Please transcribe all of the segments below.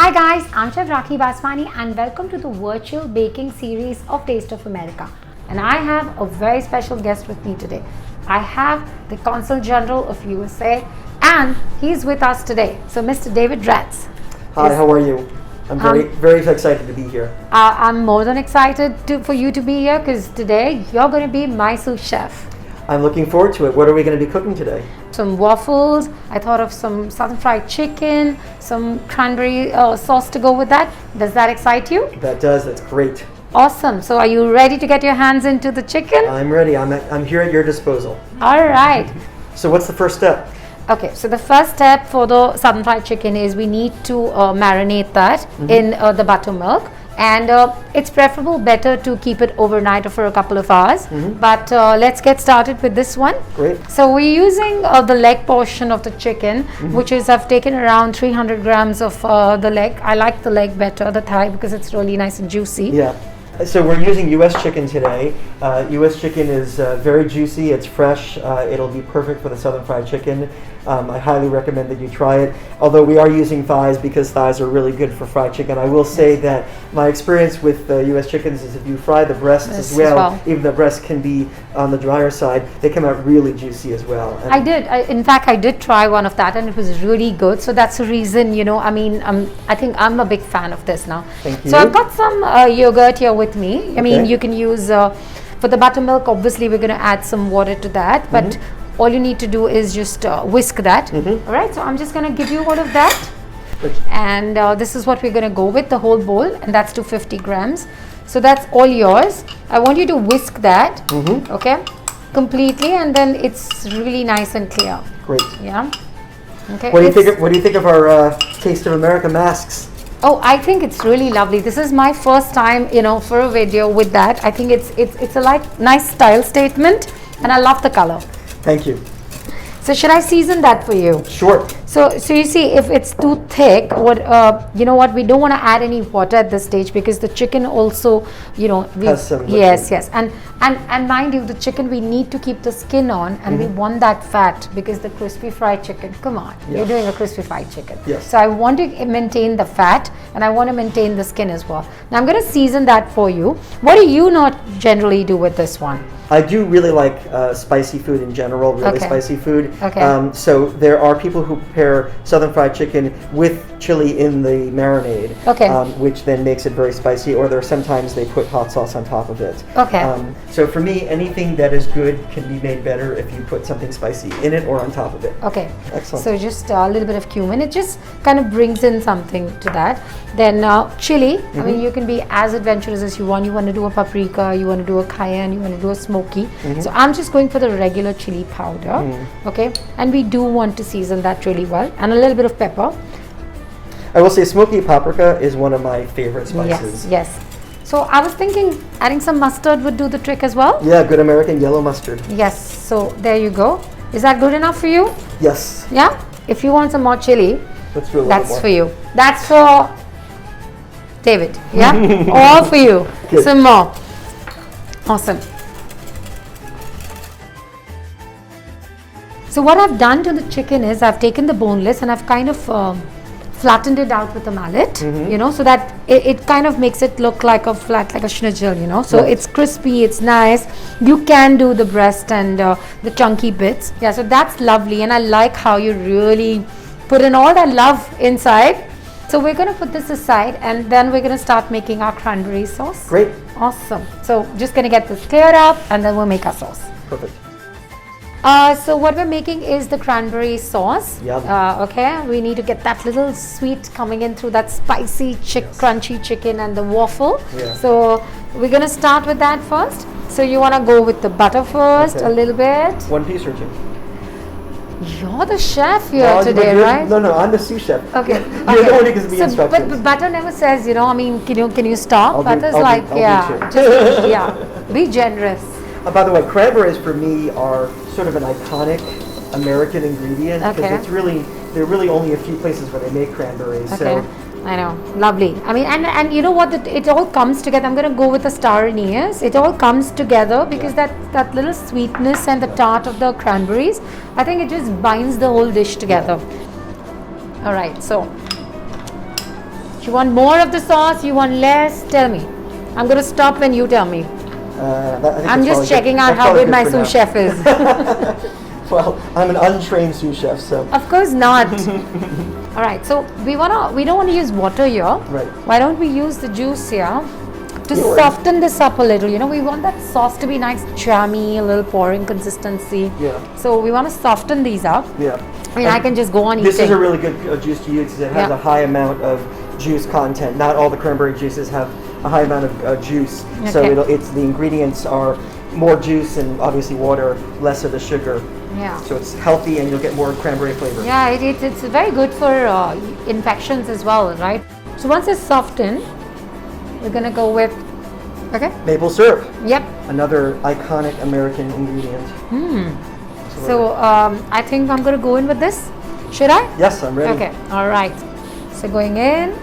Hi guys, I'm Chef Rakhi Baswani and welcome to the virtual baking series of Taste of America. And I have a very special guest with me today. I have the Consul General of USA and he's with us today. So Mr. David Ranz. Hi, how are you? I'm very excited to be here. I'm more than excited for you to be here because today you're going to be my sous chef. I'm looking forward to it. What are we going to be cooking today? Some waffles. I thought of some southern fried chicken, some cranberry sauce to go with that. Does that excite you? That does. That's great. Awesome. So are you ready to get your hands into the chicken? I'm ready. I'm here at your disposal. All right. So what's the first step? Okay, so the first step for the southern fried chicken is we need to marinate that in the buttermilk. And it's preferable better to keep it overnight or for a couple of hours. But let's get started with this one. Great. So we're using the leg portion of the chicken, which is I've taken around 300 grams of the leg. I like the leg better, the thigh, because it's really nice and juicy. Yeah. So we're using U.S. chicken today. U.S. chicken is very juicy. It's fresh. It'll be perfect for the southern fried chicken. I highly recommend that you try it. Although we are using thighs because thighs are really good for fried chicken. I will say that my experience with U.S. chickens is if you fry the breasts as well, even the breasts can be on the drier side, they come out really juicy as well. And in fact, I did try one of that and it was really good. So that's the reason, I think I'm a big fan of this now. Thank you. So I've got some yogurt here with me. I mean, you can use, for the buttermilk, obviously we're going to add some water to that. But all you need to do is just whisk that. All right, so I'm just going to give you all of that. And this is what we're going to go with, the whole bowl, and that's 250 grams. So that's all yours. I want you to whisk that, okay, completely, and then it's really nice and clear. Great. Yeah. Okay. What do you think of our Taste of America masks? Oh, I think it's really lovely. This is my first time, for a video with that. I think it's a nice style statement, and I love the color. Thank you. So should I season that for you? Sure. So you see, if it's too thick, we don't want to add any water at this stage because the chicken also, has some liquid. Yes, and mind you, the chicken we need to keep the skin on, and we want that fat because the crispy fried chicken. Come on, you're doing a crispy fried chicken. Yes. So I want to maintain the fat, and I want to maintain the skin as well. Now I'm going to season that for you. What do you not generally do with this one? I do really like spicy food in general, really spicy food. Okay. So there are people who prepare southern fried chicken with chili in the marinade, which then makes it very spicy, or sometimes they put hot sauce on top of it. Okay. So for me, anything that is good can be made better if you put something spicy in it or on top of it. Okay. Excellent. So just a little bit of cumin. It just kind of brings in something to that. Then chili. I mean, you can be as adventurous as you want. You want to do a paprika, you want to do a cayenne, you want to do a smoky. So I'm just going for the regular chili powder. Okay. And we do want to season that really well. And a little bit of pepper. I will say smoky paprika is one of my favorite spices. Yes. So I was thinking adding some mustard would do the trick as well. Yeah, good American yellow mustard. Yes. So there you go. Is that good enough for you? Yes. Yeah. If you want some more chili, let's do a little that's more. For you. That's for David. Yeah. All for you. Good. Some more. Awesome. So what I've done to the chicken is I've taken the boneless and I've kind of flattened it out with a mallet, so that it kind of makes it look like a schnitzel, So it's crispy, it's nice. You can do the breast and the chunky bits. Yeah, so that's lovely, and I like how you really put in all that love inside. So we're going to put this aside, and then we're going to start making our cranberry sauce. Great. Awesome. So just going to get this cleared up, and then we'll make our sauce. Perfect. So what we're making is the cranberry sauce. Okay, we need to get that little sweet coming in through that spicy crunchy chicken and the waffle. So we're going to start with that first. So you want to go with the butter first, a little bit. One piece or two? You're the chef here today, right? No, I'm the sous chef. Okay. You're the one who gives me instructions. But butter never says, can you stop? Butter's be generous. By the way, cranberries for me are sort of an iconic American ingredient because there are really only a few places where they make cranberries. Okay. I know, lovely. I mean, and you know what? It all comes together. I'm going to go with the star anise. It all comes together because that little sweetness and the tart of the cranberries, I think it just binds the whole dish together. All right, so Do you want more of the sauce? You want less? Tell me. I'm going to stop when you tell me. I'm just checking out how good my sous chef is. Well, I'm an untrained sous chef, so. Of course not. All right, so we don't want to use water here. Right. Why don't we use the juice here to soften this up a little? You know, we want that sauce to be nice, jammy, a little pouring consistency. Yeah. So we want to soften these up. Yeah. I mean, I can just go on eating. This is a really good juice to use because it has a high amount of juice content. Not all the cranberry juices have a high amount of juice. Okay. So the ingredients are more juice and obviously water, less of the sugar. Yeah. So it's healthy and you'll get more cranberry flavor. Yeah, it's very good for infections as well, right? So once it's softened, we're gonna go with, maple syrup. Yep. Another iconic American ingredient. So I think I'm gonna go in with this. Should I? Yes, I'm ready. Okay. All right. So going in.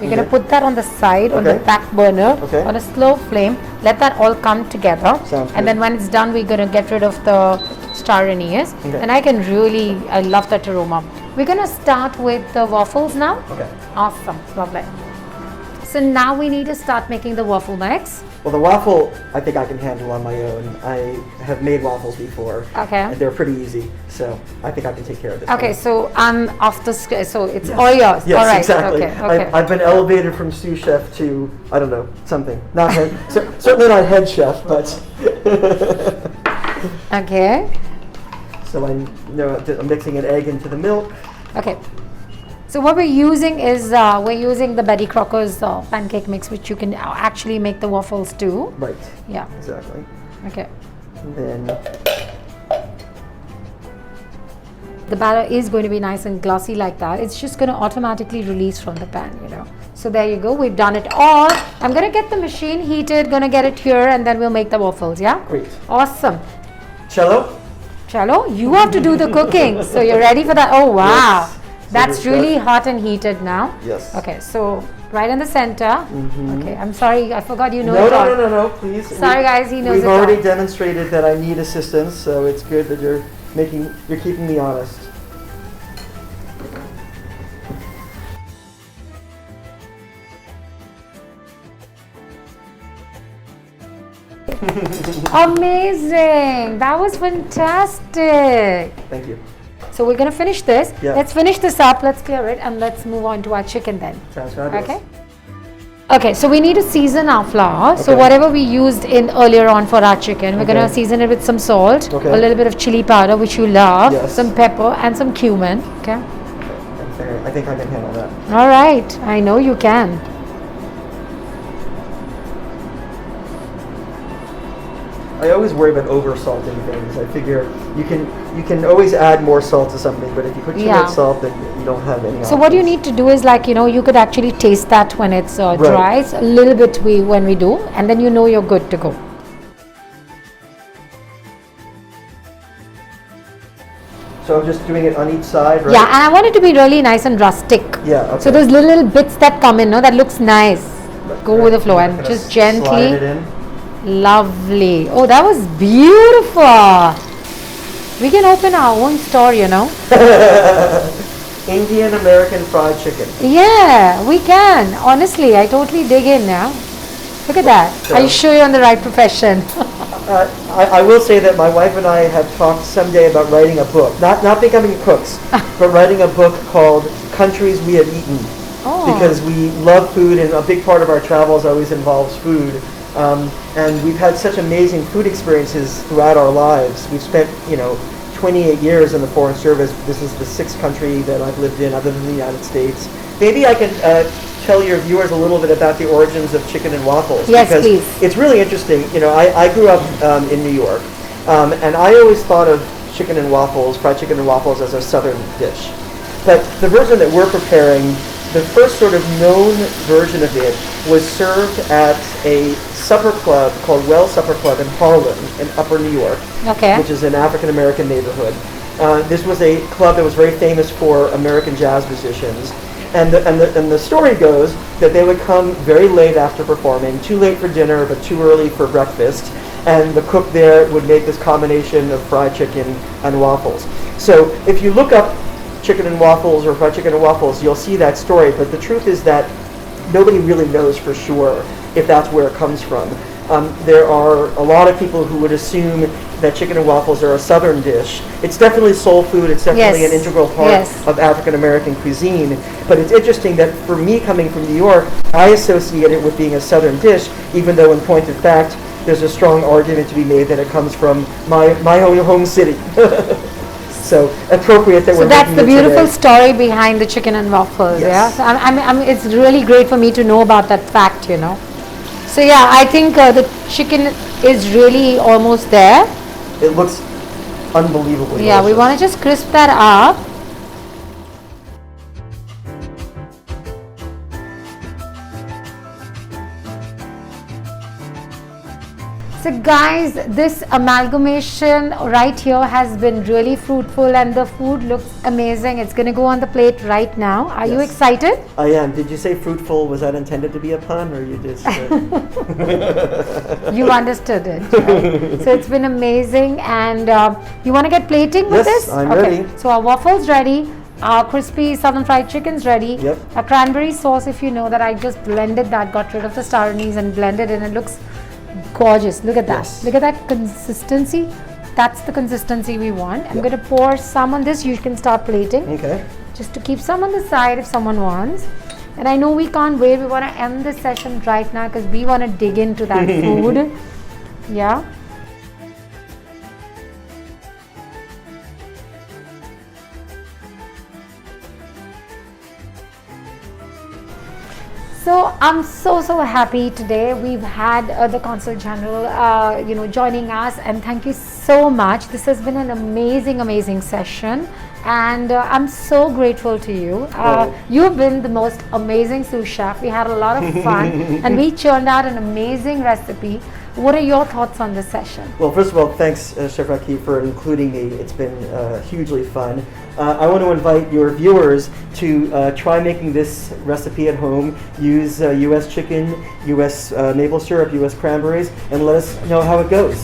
We're going to put that on the side, on the back burner, on a slow flame. Let that all come together. Sounds good. And then when it's done, we're going to get rid of the star anise. And I love that aroma. We're going to start with the waffles now. Okay. Awesome. Lovely. So now we need to start making the waffle mix. Well, the waffle, I think I can handle on my own. I have made waffles before. Okay. And they're pretty easy, so I think I can take care of this. Okay, so I'm off the screen, so it's all yours. Yes, all right. exactly. Okay. I've been elevated from sous chef to, I don't know, something. Not head, certainly not head chef, but. Okay. So I'm mixing an egg into the milk. Okay. So what we're using is the Betty Crocker's pancake mix, which you can actually make the waffles too. Right. Yeah. Exactly. Okay. And then the batter is going to be nice and glossy like that. It's just going to automatically release from the pan, you know. So there you go. We've done it all. I'm going to get the machine heated, going to get it here, and then we'll make the waffles, yeah? Great. Awesome. Cello? Cello, you have to do the cooking. So you're ready for that? Oh, wow. Yes. That's really hot and heated now. Yes. Okay, so right in the center. Okay, I'm sorry, I forgot you know No, it all. no, please. Sorry guys, he knows it We've all. already demonstrated that I need assistance, so it's good that you're keeping me honest. Amazing! That was fantastic. Thank you. So we're gonna finish this. Yeah. Let's finish this up, let's clear it, and let's move on to our chicken then. Sounds fabulous. Okay? Okay, so we need to season our flour. So Okay. whatever we used in earlier on for our chicken, we're gonna season it with some salt, Okay. a little bit of chili powder, which you love, Yes. some pepper, and some cumin. Okay. I think I can handle that. All right, I know you can. I always worry about over salting things. I figure you can always add more salt to something, but if you put too much salt, then you don't have any. So what you need to do is, like, you know, you could actually taste that when it's dry. It's a little bit when we do, and then you know you're good to go. So I'm just doing it on each side, right? Yeah, and I want it to be really nice and rustic. Yeah. Okay. So those little bits that come in, no, that looks nice. Go with the flow and just gently. Slide it in. Lovely. Oh, that was beautiful. We can open our own store, you know. Indian American fried chicken. Yeah, we can. Honestly, I totally dig in now. Look at that. Are you sure you're in the right profession? I will say that my wife and I have talked someday about writing a book. Not becoming cooks, but writing a book called Countries We Have Eaten. Oh. Because we love food, and a big part of our travels always involves food. And we've had such amazing food experiences throughout our lives. We've spent, 28 years in the Foreign Service. This is the 6th country that I've lived in other than the United States. Maybe I can tell your viewers a little bit about the origins of Chicken and Waffles. Yes, because please. It's really interesting. I grew up in New York, and I always thought of chicken and waffles, fried chicken and waffles, as a southern dish. But the version that we're preparing, the first sort of known version of it, was served at a supper club called Well Supper Club in Harlem, in Upper New York, which is an African-American neighborhood. This was a club that was very famous for American jazz musicians. And the story goes that they would come very late after performing, too late for dinner, but too early for breakfast. And the cook there would make this combination of fried chicken and waffles. So if you look up Chicken and Waffles or Fried Chicken and Waffles, you'll see that story. But the truth is that nobody really knows for sure if that's where it comes from. There are a lot of people who would assume that chicken and waffles are a southern dish. It's definitely soul food. It's definitely Yes. an integral part Yes. of African American cuisine. But it's interesting that for me, coming from New York, I associate it with being a southern dish, even though in point of fact, there's a strong argument to be made that it comes from my own home city. So appropriate that So we're that's making the it beautiful today. story behind the chicken and waffles. Yes. Yeah, so it's really great for me to know about that fact. So yeah, I think the chicken is really almost there. It looks unbelievably Yeah, we delicious. want to just crisp that up. So guys, this amalgamation right here has been really fruitful and the food looks amazing. It's going to go on the plate right now. Are you Yes. excited? I am. Did you say fruitful? Was that intended to be a pun, or you just? You understood it, right? So it's been amazing, and you want to get plating with Yes, this? I'm Okay. ready. So our waffles ready, our crispy southern fried chicken's ready. Yep. Our cranberry sauce, if you know that I just blended that, got rid of the star anise and blended it, and it looks gorgeous. Look at that. Yes. Look at that consistency. That's the consistency we want. I'm Yep. going to pour some on this. You can start plating. Okay. Just to keep some on the side if someone wants. And I know we can't wait. We want to end this session right now because we want to dig into that food. Yeah. So I'm so happy today. We've had the Consul General, joining us, and thank you so much. This has been an amazing session, and I'm so grateful to you. You've been the most amazing sous chef. We had a lot of fun, and we churned out an amazing recipe. What are your thoughts on this session? Well, first of all, thanks, Chef Rakib, for including me. It's been hugely fun. I want to invite your viewers to try making this recipe at home. Use U.S. chicken, U.S. maple syrup, U.S. cranberries, and let us know how it goes.